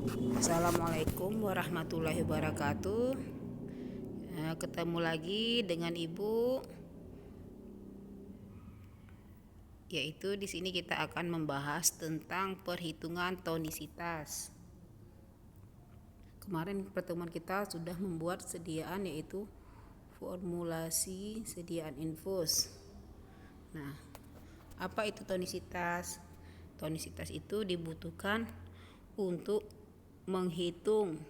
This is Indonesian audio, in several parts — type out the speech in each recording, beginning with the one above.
Assalamualaikum warahmatullahi wabarakatuh. Ketemu lagi dengan Ibu. Yaitu di sini kita akan membahas tentang perhitungan tonisitas. Kemarin pertemuan kita sudah membuat sediaan, yaitu formulasi sediaan infus. Nah, apa itu tonisitas? Tonisitas itu dibutuhkan untuk menghitung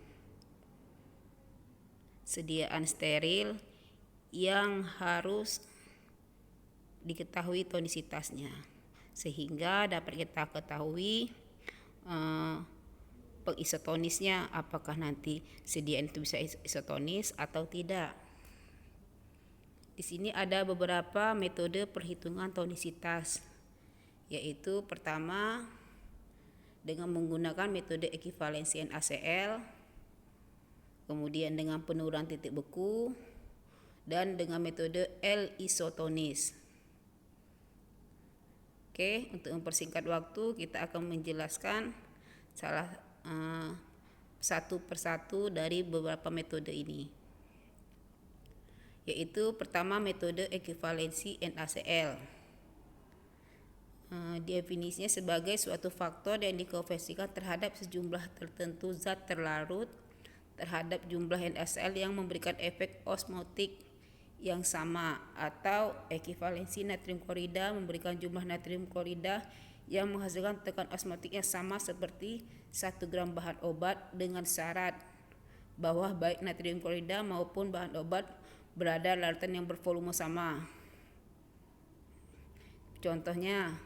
sediaan steril yang harus diketahui tonisitasnya, sehingga dapat kita ketahui pengisotonisnya, apakah nanti sediaan itu bisa isotonis atau tidak. Di sini ada beberapa metode perhitungan tonisitas, yaitu pertama dengan menggunakan metode ekivalensi NaCl, kemudian dengan penurunan titik beku, dan dengan metode L-isotonis. Oke, untuk mempersingkat waktu, kita akan menjelaskan satu persatu dari beberapa metode ini. Yaitu pertama metode ekivalensi NaCl. Definisinya sebagai suatu faktor yang dikonversikan terhadap sejumlah tertentu zat terlarut terhadap jumlah NaCl yang memberikan efek osmotik yang sama, atau ekivalensi natrium klorida memberikan jumlah natrium klorida yang menghasilkan tekanan osmotik yang sama seperti 1 gram bahan obat, dengan syarat bahwa baik natrium klorida maupun bahan obat berada larutan yang bervolume sama. Contohnya,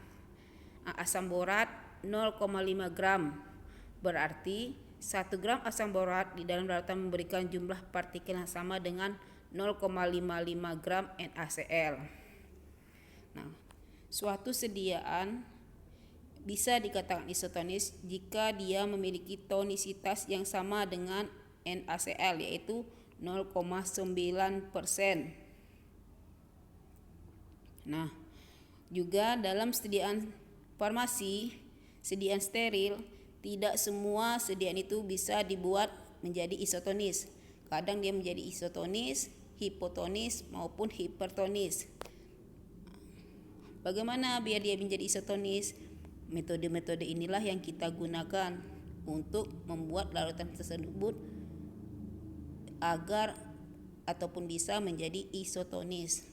asam borat 0,5 gram, berarti 1 gram asam borat di dalam larutan memberikan jumlah partikel yang sama dengan 0,55 gram NaCl. Nah, suatu sediaan bisa dikatakan isotonis jika dia memiliki tonisitas yang sama dengan NaCl, yaitu 0,9%. Nah, juga dalam sediaan farmasi, sediaan steril, tidak semua sediaan itu bisa dibuat menjadi isotonis. Kadang dia menjadi isotonis, hipotonis maupun hipertonis. Bagaimana biar dia menjadi isotonis? Metode-metode inilah yang kita gunakan untuk membuat larutan tersebut agar ataupun bisa menjadi isotonis.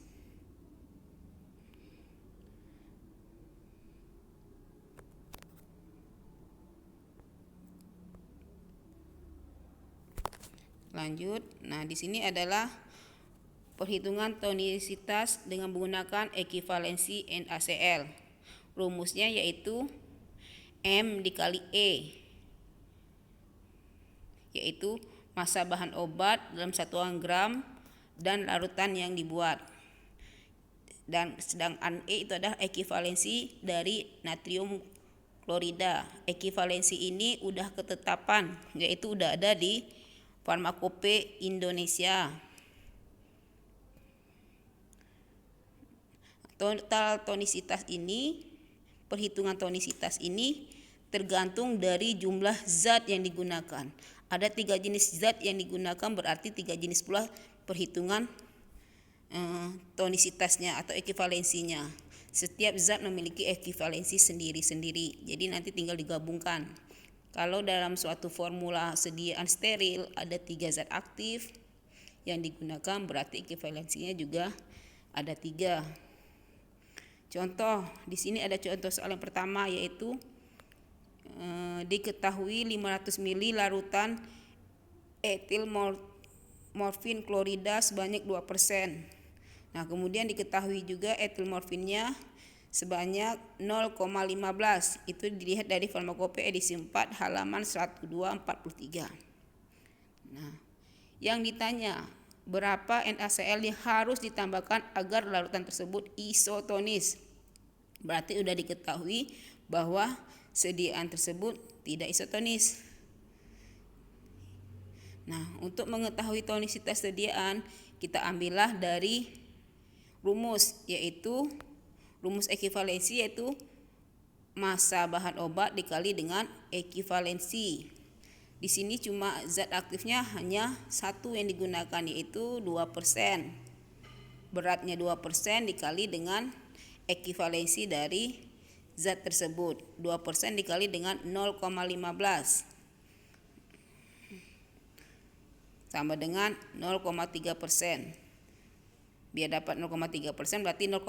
Lanjut. Nah, di sini adalah perhitungan tonisitas dengan menggunakan ekivalensi NaCl. Rumusnya yaitu M dikali E, yaitu massa bahan obat dalam satuan gram dan larutan yang dibuat. Dan sedangkan E itu adalah ekivalensi dari natrium klorida. Ekivalensi ini udah ketetapan, yaitu udah ada di Farmakope Indonesia. Total tonisitas ini, perhitungan tonisitas ini tergantung dari jumlah zat yang digunakan. Ada 3 jenis zat yang digunakan, berarti 3 jenis pula perhitungan tonisitasnya atau ekivalensinya. Setiap zat memiliki ekivalensi sendiri-sendiri, jadi nanti tinggal digabungkan. Kalau dalam suatu formula sediaan steril ada 3 zat aktif yang digunakan, berarti ekivalensinya juga ada 3. Contoh, di sini ada contoh soal yang pertama, yaitu diketahui 500 ml larutan etil morfin klorida sebanyak 2%. Nah, kemudian diketahui juga etil morfinnya sebanyak 0,15. Itu dilihat dari Farmakope edisi 4 halaman 1243. Nah, yang ditanya, berapa NaCl yang harus ditambahkan agar larutan tersebut isotonis? Berarti sudah diketahui bahwa sediaan tersebut tidak isotonis. Nah, untuk mengetahui tonisitas sediaan, kita ambillah dari rumus, yaitu rumus ekivalensi, yaitu massa bahan obat dikali dengan ekivalensi. Di sini cuma zat aktifnya hanya satu yang digunakan, yaitu 2%. Beratnya 2% dikali dengan ekivalensi dari zat tersebut. 2% dikali dengan 0,15 sama dengan 0,3%. Biar dapat 0,3% berarti 0,15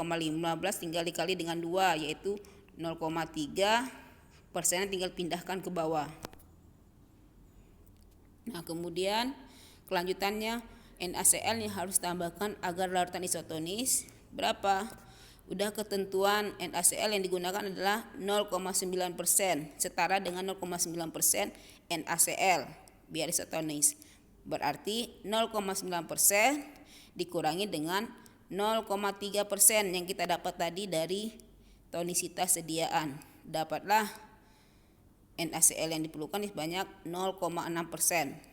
tinggal dikali dengan 2, yaitu 0,3%, tinggal pindahkan ke bawah. Nah, kemudian kelanjutannya NaCl yang harus tambahkan agar larutan isotonis berapa? Udah ketentuan NaCl yang digunakan adalah 0,9%, setara dengan 0,9% NaCl biar isotonis. Berarti 0,9% dikurangi dengan 0,3% yang kita dapat tadi dari tonisitas sediaan. Dapatlah NaCl yang diperlukan sebanyak 0,6%.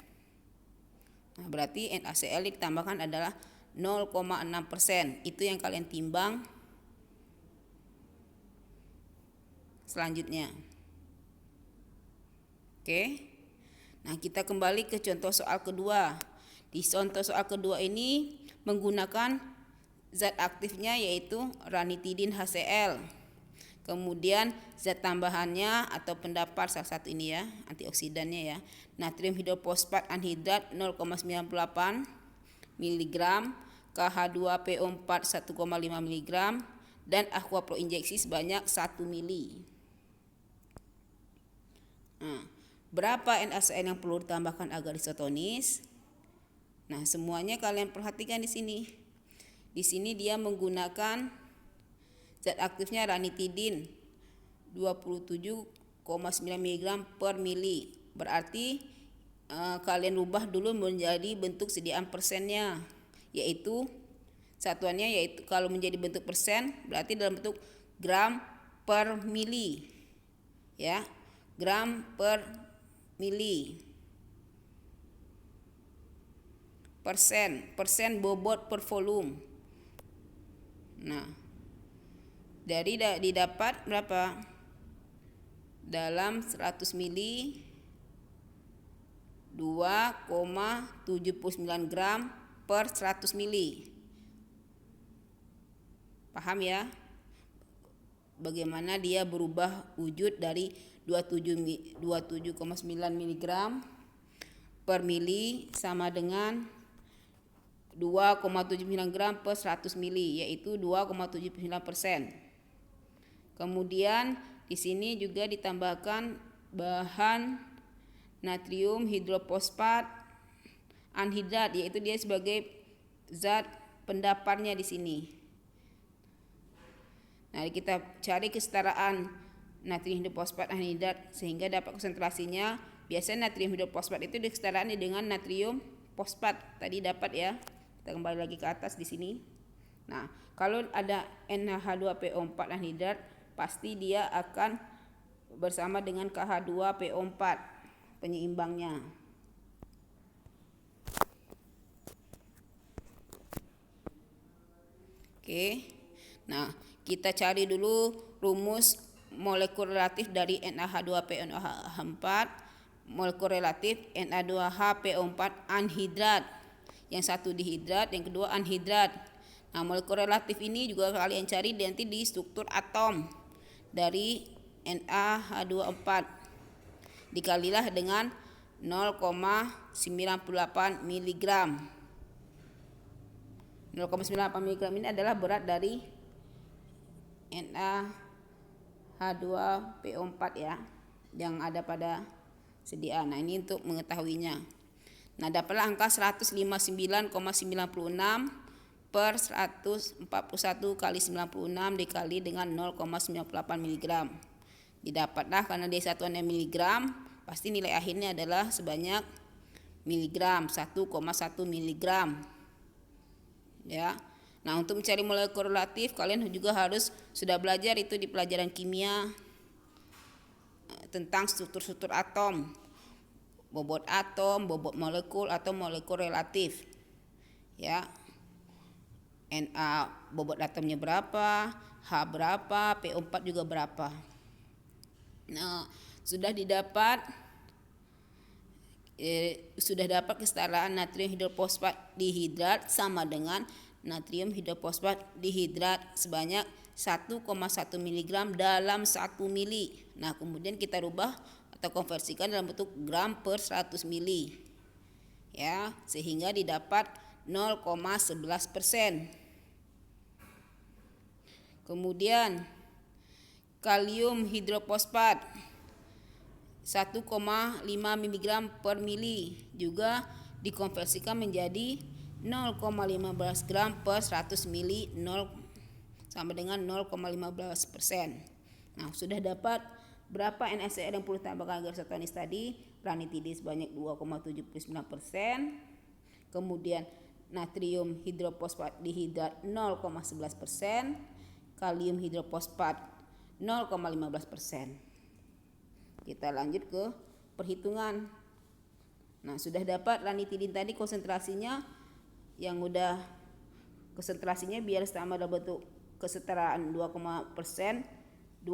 Nah, berarti NaCl ditambahkan adalah 0,6%. Itu yang kalian timbang selanjutnya. Oke. Nah, kita kembali ke contoh soal kedua. Di contoh soal kedua ini menggunakan zat aktifnya yaitu ranitidin HCl. Kemudian zat tambahannya atau pendapar salah satu ini ya, antioksidannya ya. Natrium hidrofosfat anhidrat 0,98 mg, KH2PO4 1,5 mg, dan aqua pro injeksi sebanyak 1 mili. Nah, berapa NaCl yang perlu ditambahkan agar isotonis? Nah, semuanya kalian perhatikan di sini. Di sini dia menggunakan zat aktifnya ranitidin 27,9 mg per mili. Berarti kalian rubah dulu menjadi bentuk sediaan persennya, yaitu satuannya yaitu kalau menjadi bentuk persen berarti dalam bentuk gram per mili. Ya, gram per mili. Persen bobot per volume. Nah, dari didapat berapa? Dalam 100 mili 2,79 gram per 100 mili. Paham ya? Bagaimana dia berubah wujud dari 27,9 mg per mili sama dengan 2,79 gram per 100 mili, yaitu 2,79%. Kemudian di sini juga ditambahkan bahan natrium hidrofosfat anhidrat, yaitu dia sebagai zat pendaparnya di sini. Nah, kita cari kesetaraan natrium hidrofosfat anhidrat sehingga dapat konsentrasinya. Biasanya natrium hidrofosfat itu kesetaraannya dengan natrium fosfat. Tadi dapat ya. Kita kembali lagi ke atas di sini. Nah, kalau ada NH2PO4 anhidrat, pasti dia akan bersama dengan KH2PO4 penyeimbangnya. Oke. Nah, kita cari dulu rumus molekul relatif dari NaH2PO4, molekul relatif Na2HPO4 anhidrat. Yang satu dihidrat, yang kedua anhidrat. Nah, molekul relatif ini juga kalian cari nanti di struktur atom dari NaH2O4. Dikalilah dengan 0,98 mg. 0,98 mg ini adalah berat dari NaH2PO4 ya, yang ada pada sediaan. Nah, ini untuk mengetahuinya. Nah, dapatlah angka 159,96 per 141 kali 96 dikali dengan 0,98 mg. Didapatlah karena dia satuannya miligram, pasti nilai akhirnya adalah sebanyak miligram, 1,1 mg. Ya. Nah, untuk mencari molekul relatif kalian juga harus sudah belajar itu di pelajaran kimia tentang struktur-struktur atom. Bobot atom, bobot molekul atau molekul relatif. Ya. Na bobot atomnya berapa, H berapa, PO4 juga berapa. Nah, sudah didapat, sudah dapat kesetaraan natrium hidrofosfat dihidrat sama dengan natrium hidrofosfat dihidrat sebanyak 1,1 mg dalam 1 mili. Nah, kemudian kita rubah atau konversikan dalam bentuk gram per 100 mili. Ya, sehingga didapat 0,11%. Kemudian kalium hidrofosfat 1,5 mg per mili juga dikonversikan menjadi 0,15 gram per 100 mili, sama dengan 0,15%. Nah, sudah dapat berapa NaCl yang perlu ditambahkan agar isotonis tadi? Ranitidin sebanyak 2,79%, kemudian natrium hidrofosfat dihidrat 0,11%, kalium hidrofosfat 0,15%. Kita lanjut ke perhitungan. Nah, sudah dapat ranitidin tadi konsentrasinya yang udah konsentrasinya biar sama dalam bentuk kesetaraan 2,79%.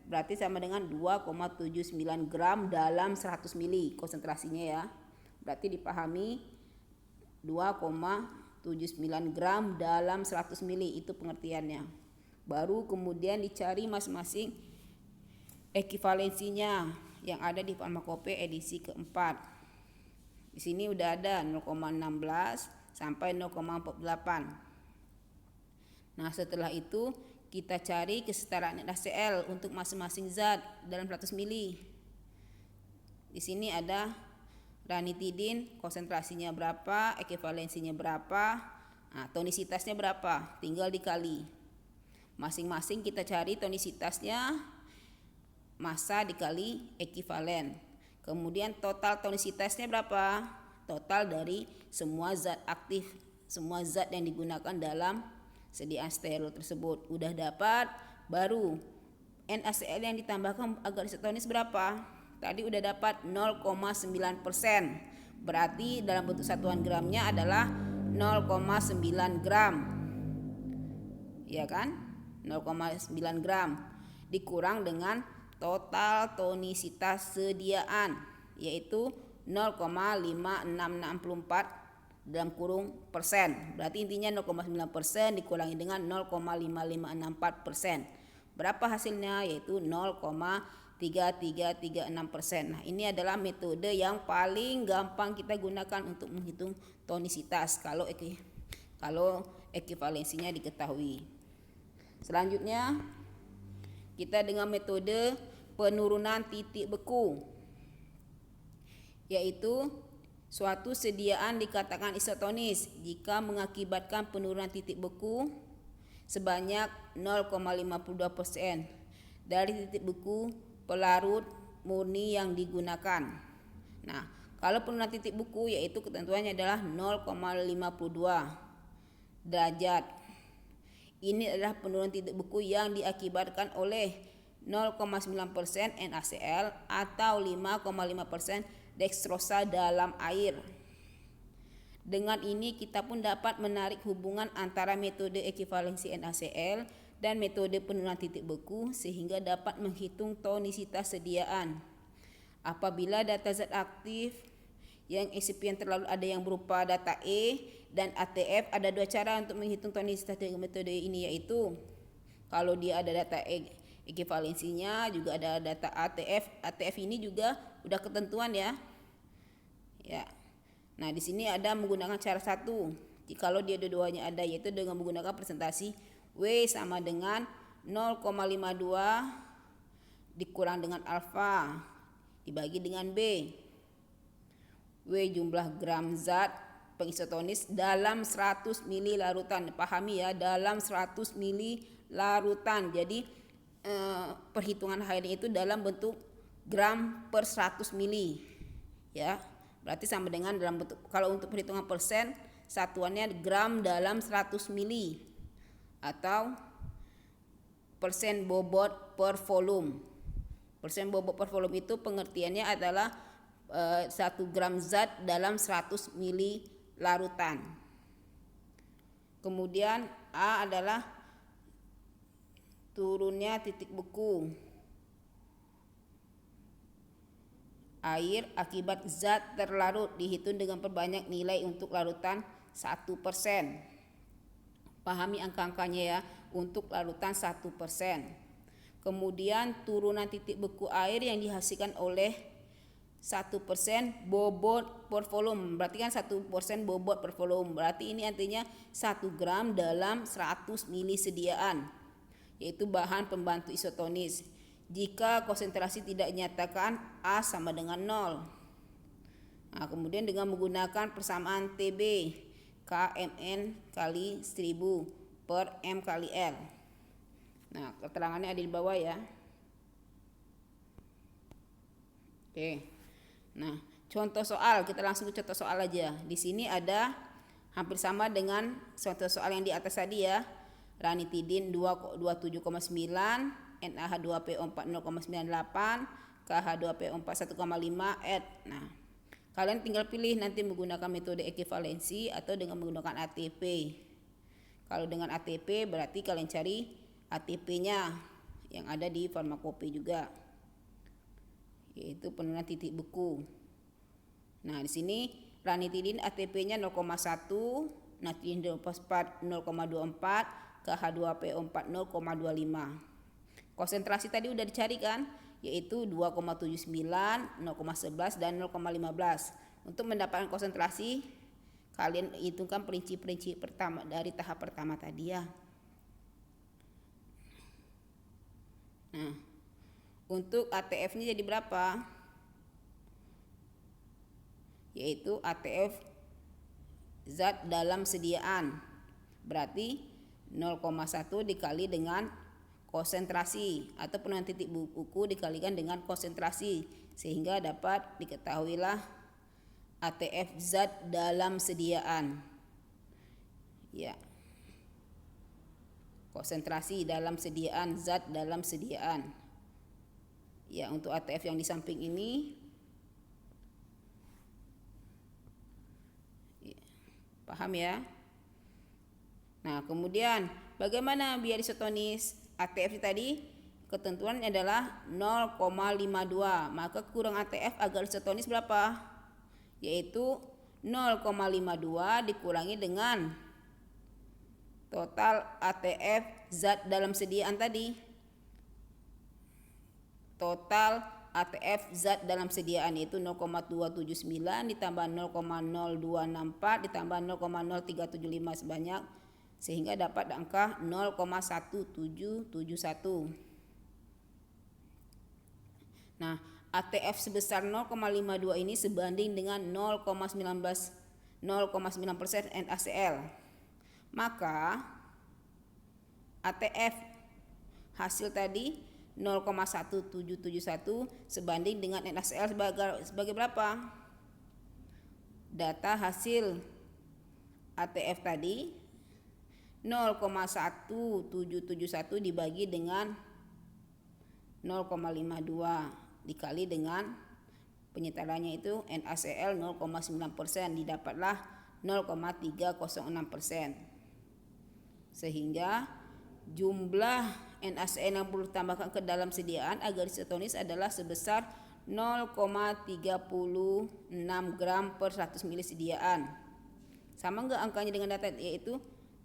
Berarti sama dengan 2,79 gram dalam 100 mili konsentrasinya ya. Berarti dipahami 2,79 gram dalam 100 mili itu pengertiannya. Baru kemudian dicari masing-masing ekivalensinya yang ada di farmakope edisi keempat. Di sini udah ada 0,16 sampai 0,48. Nah, setelah itu kita cari kesetaraan NaCl untuk masing-masing zat dalam 100 mili. Di sini ada ranitidin konsentrasinya berapa, ekivalensinya berapa, nah, tonisitasnya berapa, tinggal dikali. Masing-masing kita cari tonisitasnya, massa dikali ekivalen. Kemudian total tonisitasnya berapa? Total dari semua zat aktif, semua zat yang digunakan dalam sediaan steril tersebut. Udah dapat, baru NaCl yang ditambahkan agar isotonis berapa? Tadi udah dapat 0,9%. Berarti dalam bentuk satuan gramnya adalah 0,9 gram. Ya kan? 0,9 gram dikurang dengan total tonisitas sediaan, yaitu 0,5664 dalam kurung persen. Berarti intinya 0,9% dikurangi dengan 0,5564%. Berapa hasilnya? Yaitu 0,3336%. Nah, ini adalah metode yang paling gampang kita gunakan untuk menghitung tonisitas kalau ekivalensinya diketahui. Selanjutnya kita dengan metode penurunan titik beku, yaitu suatu sediaan dikatakan isotonis jika mengakibatkan penurunan titik beku sebanyak 0,52% dari titik beku pelarut murni yang digunakan. Nah, kalau penurunan titik beku yaitu ketentuannya adalah 0,52 derajat. Ini adalah penurunan titik beku yang diakibatkan oleh 0,9% NaCl atau 5,5% dextrosa dalam air. Dengan ini kita pun dapat menarik hubungan antara metode ekivalensi NaCl dan metode penurunan titik beku sehingga dapat menghitung tonisitas sediaan. Apabila data zat aktif yang eksipien terlalu ada yang berupa data E dan ATF, ada dua cara untuk menghitung tonisitas dengan metode ini, yaitu kalau dia ada data ekivalensinya, juga ada data ATF. ATF ini juga udah ketentuan ya. Nah, di sini ada menggunakan cara satu. Jikalau dia dua-duanya ada, yaitu dengan menggunakan presentasi W sama dengan 0,52 dikurang dengan alfa dibagi dengan B. W jumlah gram zat pengisotonis dalam 100 mili larutan. Pahami ya, dalam 100 mili larutan. Jadi perhitungan akhirnya itu dalam bentuk gram per 100 mili. Ya, berarti sama dengan dalam bentuk, kalau untuk perhitungan persen satuannya gram dalam 100 mili atau persen bobot per volume. Persen bobot per volume itu pengertiannya adalah 1 gram zat dalam 100 mili larutan. Kemudian A adalah turunnya titik beku. air akibat zat terlarut dihitung dengan perbanyak nilai untuk larutan 1%. Pahami angka-angkanya ya, untuk larutan 1%. Kemudian turunan titik beku air yang dihasilkan oleh 1% bobot per volume. Berarti kan 1% bobot per volume. Berarti ini artinya 1 gram dalam 100 mili sediaan, yaitu bahan pembantu isotonis. Jika konsentrasi tidak dinyatakan A sama dengan 0. Nah, kemudian dengan menggunakan persamaan TB KMN kali 1000 per M kali L. Nah, keterangannya ada di bawah ya. Oke. Nah, contoh soal, kita langsung ke contoh soal aja. Di sini ada hampir sama dengan contoh soal yang di atas tadi ya. Ranitidin 27,9, NaH2PO4 0,98, KH2PO4 1,5 add. Nah, kalian tinggal pilih nanti menggunakan metode ekivalensi atau dengan menggunakan ATP. Kalau dengan ATP berarti kalian cari ATP-nya yang ada di farmakope juga, yaitu penurunan titik beku. Nah, di sini ranitidin ATP-nya 0,1, natrium hidrofosfat 0,24, KH2PO4 0,25. Konsentrasi tadi udah dicari kan, yaitu 2,79, 0,11 dan 0,15. Untuk mendapatkan konsentrasi, kalian hitungkan princip-princip pertama dari tahap pertama tadi ya. Nah, untuk ATF-nya jadi berapa? Yaitu ATF zat dalam sediaan. Berarti 0,1 dikali dengan konsentrasi atau penurunan titik beku dikalikan dengan konsentrasi, sehingga dapat diketahuilah ATF zat dalam sediaan. Ya. Konsentrasi dalam sediaan, zat dalam sediaan. Ya, untuk ATF yang di samping ini. Ya, paham ya? Nah, kemudian bagaimana biar isotonis? ATF tadi ketentuannya adalah 0,52, maka kurang ATF agar isotonis berapa? Yaitu 0,52 dikurangi dengan total ATF zat dalam sediaan tadi. Total ATF zat dalam sediaan yaitu 0,279 ditambah 0,0264 ditambah 0,0375 sebanyak, sehingga dapat angka 0,1771. Nah, ATF sebesar 0,52 ini sebanding dengan 0,9% NaCl. Maka ATF hasil tadi 0,1771 sebanding dengan NaCl sebagai berapa? Data hasil ATF tadi 0,1771 dibagi dengan 0,52 dikali dengan penyetarannya itu NaCl 0,9%, didapatlah 0,306%. Sehingga jumlah NaCl yang perlu ditambahkan ke dalam sediaan agar isotonis adalah sebesar 0,36 gram per 100 mili sediaan. Sama enggak angkanya dengan data yaitu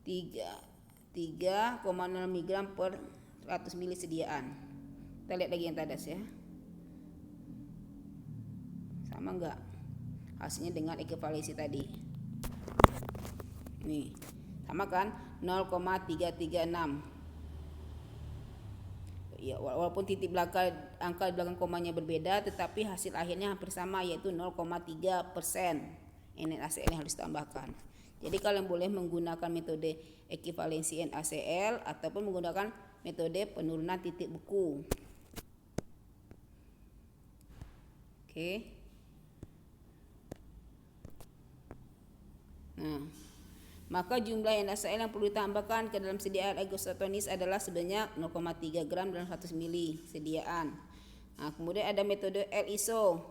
3,0 mg per 100 mili sediaan. Kita lihat lagi yang tadas ya. Sama enggak hasilnya dengan ekivalensi tadi? Nih, sama kan? 0,336. Ya, walaupun titik belakang angka di belakang komanya berbeda, tetapi hasil akhirnya hampir sama, yaitu 0,3% NaCl yang harus ditambahkan. Jadi kalian boleh menggunakan metode ekivalensi NaCl ataupun menggunakan metode penurunan titik beku. Oke. Nah, maka jumlah NaCl yang perlu ditambahkan ke dalam sediaan isotonis adalah sebanyak 0,3 gram dalam 100 mili sediaan. Nah, kemudian ada metode L-iso.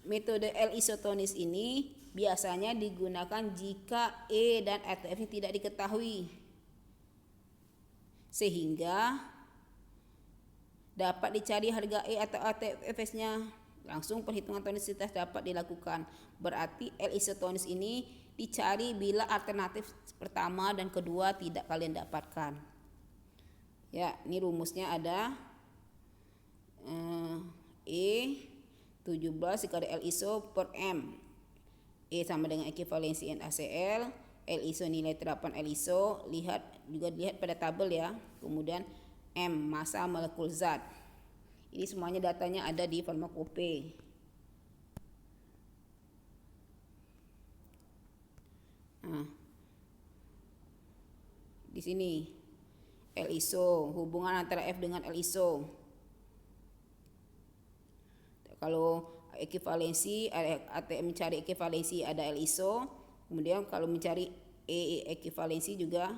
Metode L-isotonis ini biasanya digunakan jika E dan ATF tidak diketahui, sehingga dapat dicari harga E atau ATF-nya langsung perhitungan tonisitas dapat dilakukan. Berarti L isotonis ini dicari bila alternatif pertama dan kedua tidak kalian dapatkan. Ya, ini rumusnya ada E 17 dikali L iso per M. E sama dengan ekivalensi NaCl, L iso nilai terapan L iso, lihat pada tabel ya. Kemudian M massa molekul zat. Ini semuanya datanya ada di farmakope. Nah, di sini L iso, hubungan antara F dengan L iso. Kalau ekivalensi, mencari ekivalensi ada L iso. Kemudian kalau mencari E ekivalensi juga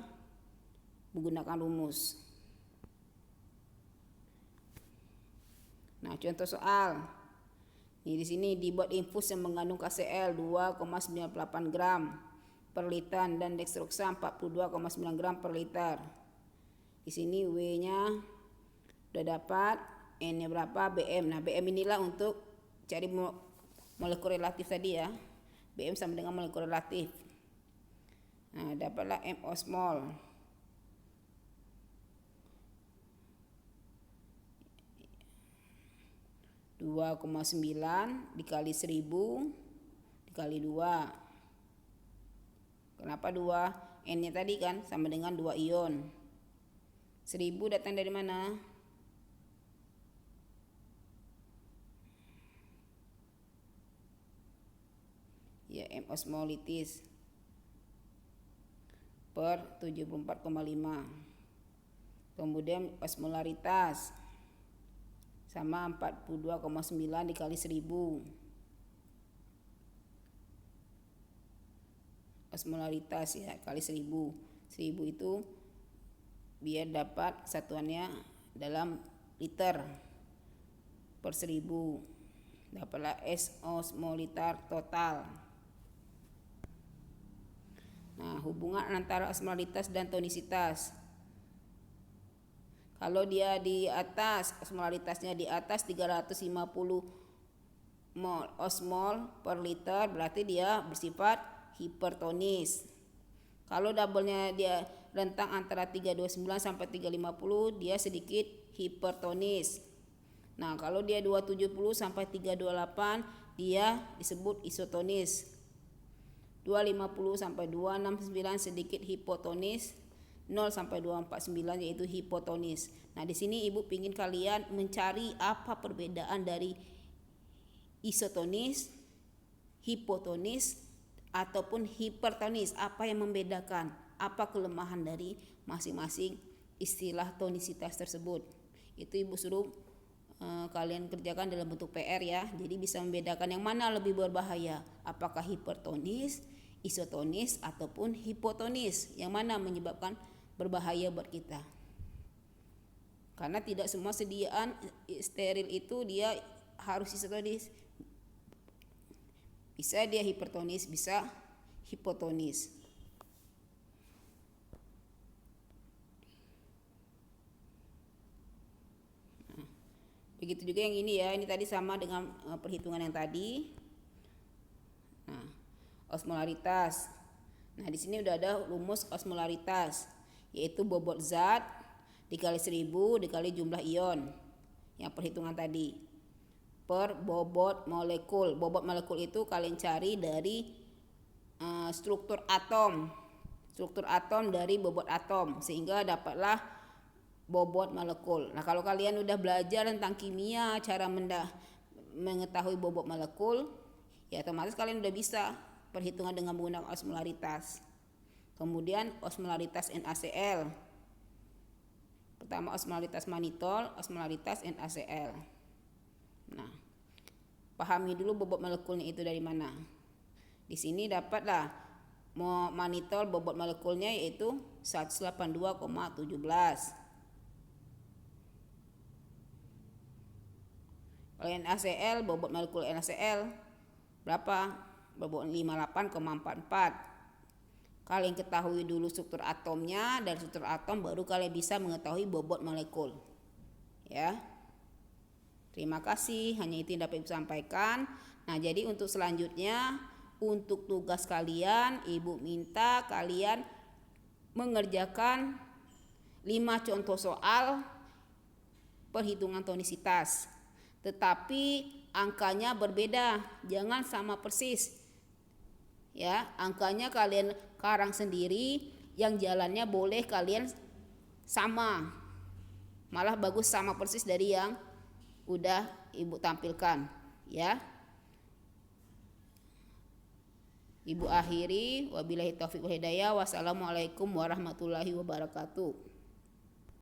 menggunakan rumus. Nah, contoh soal. Ini di sini dibuat infus yang mengandung KCl 2,98 gram per liter dan dekstroksa 42,9 gram per liter. Di sini W-nya udah dapat, N-nya berapa, BM. Nah, BM inilah untuk cari molekul relatif tadi ya. BM sama dengan molekul relatif. Nah, dapatlah M osmol. 2,9 dikali 1000 dikali 2. Kenapa 2? N-nya tadi kan sama dengan 2 ion. 1000 datang dari mana? Ya, M osmolitis per 74,5. Kemudian osmolaritas sama 42,9 dikali 1000. Osmolaritas ya kali 1000. 1000 itu biar dapat satuannya dalam liter per 1000. Dapatlah S osmolitar total. Nah, hubungan antara osmolaritas dan tonisitas. Kalau dia di atas, osmolaritasnya di atas 350 osmol per liter, berarti dia bersifat hipertonis. Kalau doublenya dia rentang antara 329 sampai 350, dia sedikit hipertonis. Nah, kalau dia 270 sampai 328, dia disebut isotonis. 250 sampai 269 sedikit hipotonis. 0 sampai 249 yaitu hipotonis. Nah, di sini Ibu ingin kalian mencari apa perbedaan dari isotonis, hipotonis ataupun hipertonis. Apa yang membedakan? Apa kelemahan dari masing-masing istilah tonisitas tersebut? Itu Ibu suruh kalian kerjakan dalam bentuk PR ya. Jadi bisa membedakan yang mana lebih berbahaya. Apakah hipertonis, isotonis ataupun hipotonis? Yang mana menyebabkan berbahaya buat kita? Karena tidak semua sediaan steril itu dia harus isotonis. Bisa dia hipertonis, bisa hipotonis. Nah, begitu juga yang ini ya. Ini tadi sama dengan perhitungan yang tadi. Nah, osmolaritas. Nah, di sini udah ada rumus osmolaritas, yaitu bobot zat dikali 1000 dikali jumlah ion yang perhitungan tadi per bobot molekul. Bobot molekul itu kalian cari dari struktur atom dari bobot atom, sehingga dapatlah bobot molekul. Nah, kalau kalian udah belajar tentang kimia, cara mengetahui bobot molekul, ya otomatis kalian udah bisa perhitungan dengan menggunakan osmolaritas. Kemudian osmolaritas NaCl. Pertama osmolaritas manitol, osmolaritas NaCl. Nah, pahami dulu bobot molekulnya itu dari mana. Di sini dapatlah manitol bobot molekulnya yaitu 182,17. Kalau NaCl, bobot molekul NaCl berapa? Bobot 58,44. Kalian ketahui dulu struktur atomnya, dari struktur atom baru kalian bisa mengetahui bobot molekul. Ya. Terima kasih, hanya itu yang dapat Ibu sampaikan. Nah, jadi untuk selanjutnya, untuk tugas kalian, Ibu minta kalian mengerjakan 5 contoh soal perhitungan tonisitas. Tetapi angkanya berbeda, jangan sama persis. Ya, angkanya kalian karang sendiri, yang jalannya boleh kalian sama. Malah bagus sama persis dari yang udah Ibu tampilkan, ya. Ibu akhiri, wabillahi taufiq wal hidayah. Wassalamualaikum warahmatullahi wabarakatuh.